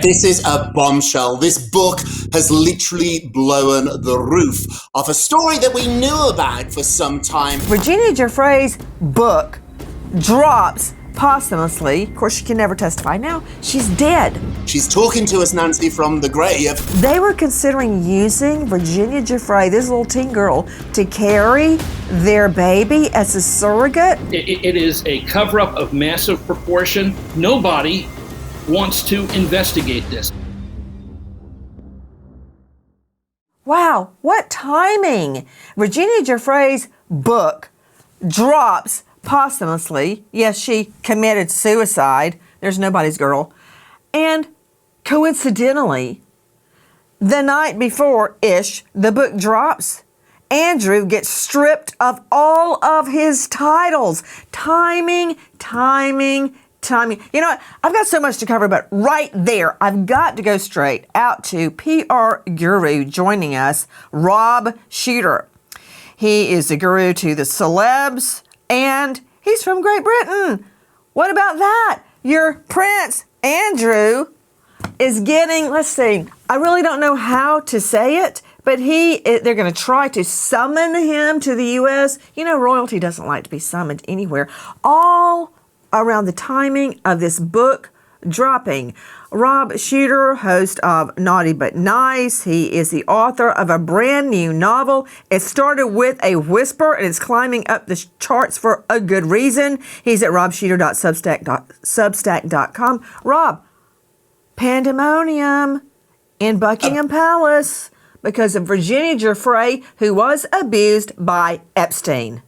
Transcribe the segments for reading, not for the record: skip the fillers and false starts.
this is a bombshell. This book has literally blown the roof off a story that we knew about for some time. Virginia Giuffre's book drops posthumously. Of course, she can never testify now. She's dead. She's talking to us, Nancy, from the grave. They were considering using Virginia Giuffre, this little teen girl, to carry their baby as a surrogate. It is a cover-up of massive proportion. Nobody wants to investigate this. Wow, what timing! Virginia Giuffre's book drops posthumously. Yes, she committed suicide. There's nobody's girl. And coincidentally, the night before-ish, the book drops. Andrew gets stripped of all of his titles. Timing. You know what? I've got so much to cover, but right there, I've got to go straight out to PR guru joining us, Rob Shooter. He is the guru to the celebs, and he's from Great Britain. What about that? Your Prince Andrew is getting, let's see, I really don't know how to say it, but they're going to try to summon him to the U.S. You know, royalty doesn't like to be summoned anywhere. All around the timing of this book dropping. Rob Shooter, host of Naughty But Nice. He is the author of a brand new novel. It started with a whisper and it's climbing up the charts for a good reason. He's at robshooter.substack.com. Rob, pandemonium in Buckingham Palace because of Virginia Giuffre, who was abused by Epstein.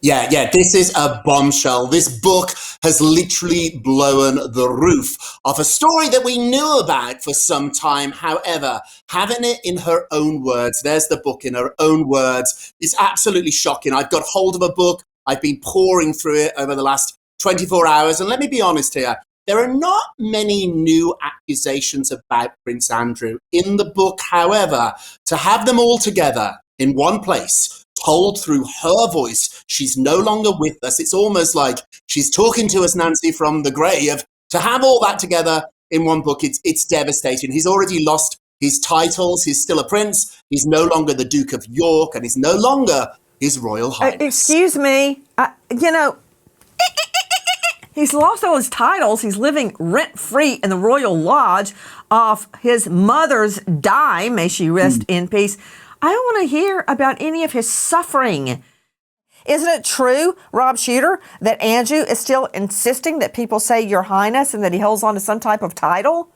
Yeah, this is a bombshell. This book has literally blown the roof off a story that we knew about for some time. However, having it in her own words, there's the book in her own words, is absolutely shocking. I've got hold of a book. I've been pouring through it over the last 24 hours. And let me be honest here. There are not many new accusations about Prince Andrew in the book. However, to have them all together in one place, told through her voice, she's no longer with us. It's almost like she's talking to us, Nancy, from the grave. To have all that together in one book, it's devastating. He's already lost his titles. He's still a prince. He's no longer the Duke of York, and he's no longer His Royal Highness. Excuse me, he's lost all his titles. He's living rent-free in the Royal Lodge off his mother's dime. May she rest in peace. I don't want to hear about any of his suffering. Isn't it true, Rob Shooter, that Andrew is still insisting that people say Your Highness and that he holds on to some type of title?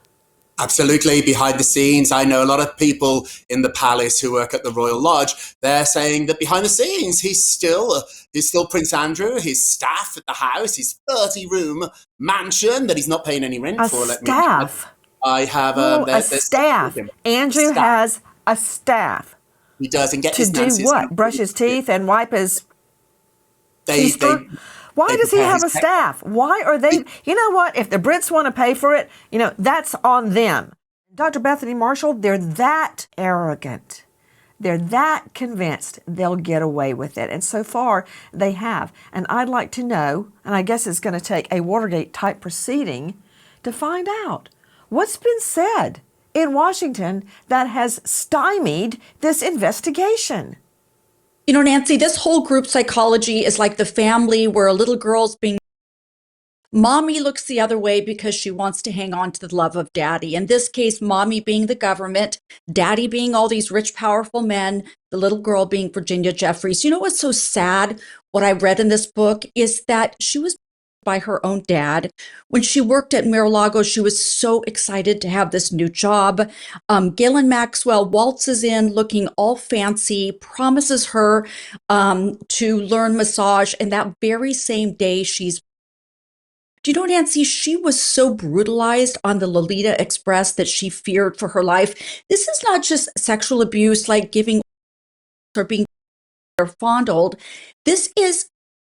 Absolutely. Behind the scenes, I know a lot of people in the palace who work at the Royal Lodge. They're saying that behind the scenes, he's still Prince Andrew. His staff at the house, his 30-room mansion that he's not paying any rent for. Staff? I have a staff. Andrew has a staff. He does, and get to do what? Brush his teeth and wipe his Why does he have a staff? Why are they? You know what? If the Brits want to pay for it, that's on them. Dr. Bethany Marshall, they're that arrogant. They're that convinced they'll get away with it. And so far, they have. And I'd like to know, and I guess it's going to take a Watergate-type proceeding to find out what's been said in Washington that has stymied this investigation. You know, Nancy, this whole group psychology is like the family where a little girl's being... Mommy looks the other way because she wants to hang on to the love of daddy. In this case, mommy being the government, daddy being all these rich, powerful men, the little girl being Virginia Jeffries. You know what's so sad? What I read in this book is that she was by her own dad. When she worked at Mar-a-Lago, she was so excited to have this new job. Ghislaine Maxwell waltzes in looking all fancy, promises her to learn massage, and that very same day she's... Do you know, Nancy, she was so brutalized on the Lolita Express that she feared for her life. This is not just sexual abuse like giving or being fondled. This is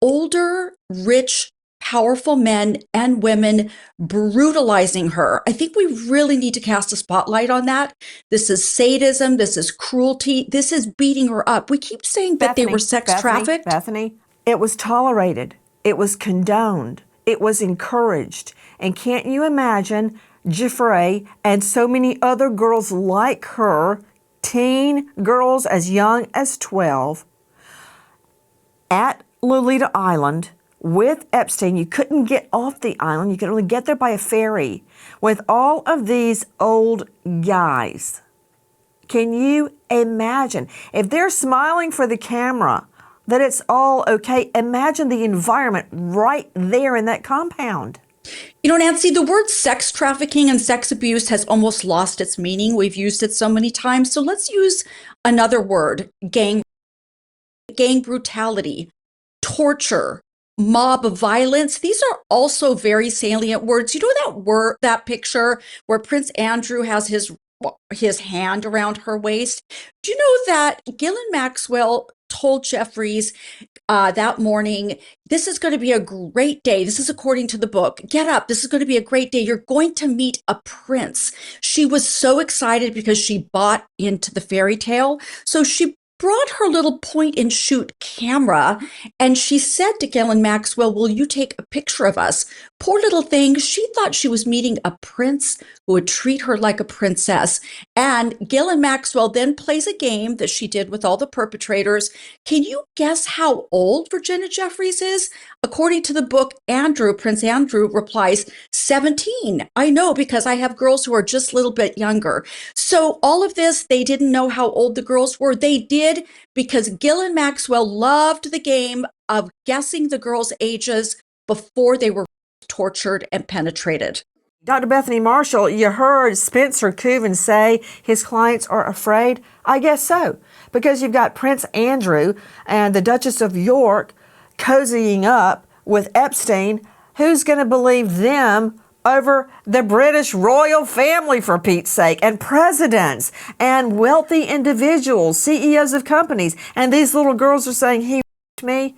older, rich, powerful men and women brutalizing her. I think we really need to cast a spotlight on that. This is sadism. This is cruelty. This is beating her up. We keep saying that they were sex trafficked. Bethany, it was tolerated. It was condoned. It was encouraged. And can't you imagine Giuffre and so many other girls like her, teen girls as young as 12, at Lolita Island with Epstein. You couldn't get off the island. You could only get there by a ferry with all of these old guys. Can you imagine? If they're smiling for the camera, that it's all okay, imagine the environment right there in that compound. You know, Nancy, the word sex trafficking and sex abuse has almost lost its meaning. We've used it so many times. So let's use another word: gang brutality, torture, mob violence. These are also very salient words. You know that word, that picture where Prince Andrew has his hand around her waist? Do you know that Ghislaine Maxwell told Jeffries that morning, this is going to be a great day. This is according to the book. Get up. This is going to be a great day. You're going to meet a prince. She was so excited because she bought into the fairy tale. So she brought her little point and shoot camera, and she said to Ghislaine Maxwell, will you take a picture of us? Poor little thing. She thought she was meeting a prince who would treat her like a princess. And Ghislaine Maxwell then plays a game that she did with all the perpetrators. Can you guess how old Virginia Jeffries is? According to the book, Prince Andrew replies, 17. I know, because I have girls who are just a little bit younger. So all of this, they didn't know how old the girls were. They did, because Ghislaine Maxwell loved the game of guessing the girls' ages before they were tortured and penetrated. Dr. Bethany Marshall, you heard Spencer Cooven say his clients are afraid. I guess so, because you've got Prince Andrew and the Duchess of York cozying up with Epstein. Who's going to believe them over the British royal family, for Pete's sake, and presidents and wealthy individuals, CEOs of companies? And these little girls are saying, he me.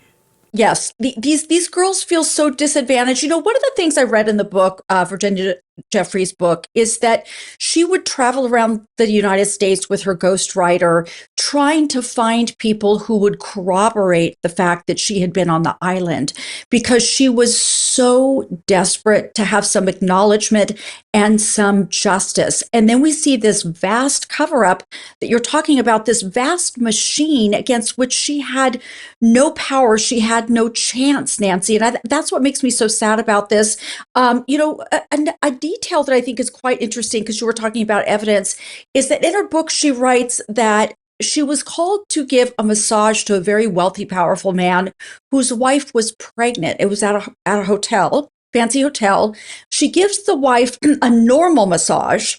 Yes, these girls feel so disadvantaged. You know, one of the things I read in the book, Virginia Jeffries' book, is that she would travel around the United States with her ghostwriter, trying to find people who would corroborate the fact that she had been on the island, because she was so desperate to have some acknowledgement and some justice. And then we see this vast cover-up that you're talking about, this vast machine against which she had no power. She had no chance, Nancy. And that's what makes me so sad about this. You know, a detail that I think is quite interesting, because you were talking about evidence, is that in her book, she writes that she was called to give a massage to a very wealthy, powerful man whose wife was pregnant. It was at a hotel, fancy hotel. She gives the wife a normal massage.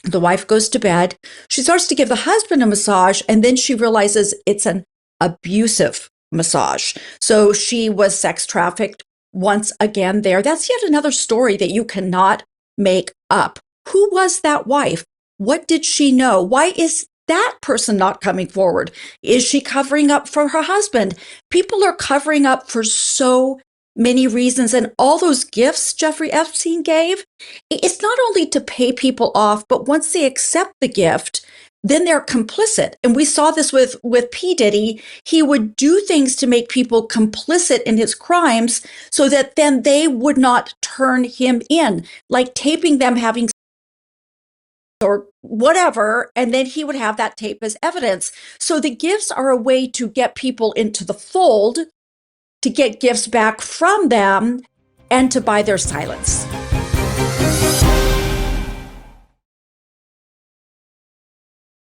The wife goes to bed. She starts to give the husband a massage, and then she realizes it's an abusive massage. So she was sex trafficked once again there. That's yet another story that you cannot make up. Who was that wife? What did she know? Why is that person not coming forward? Is she covering up for her husband? People are covering up for so many reasons. And all those gifts Jeffrey Epstein gave, it's not only to pay people off, but once they accept the gift, then they're complicit. And we saw this with P. Diddy. He would do things to make people complicit in his crimes so that then they would not turn him in, like taping them having or whatever, and then he would have that tape as evidence. So the gifts are a way to get people into the fold, to get gifts back from them, and to buy their silence.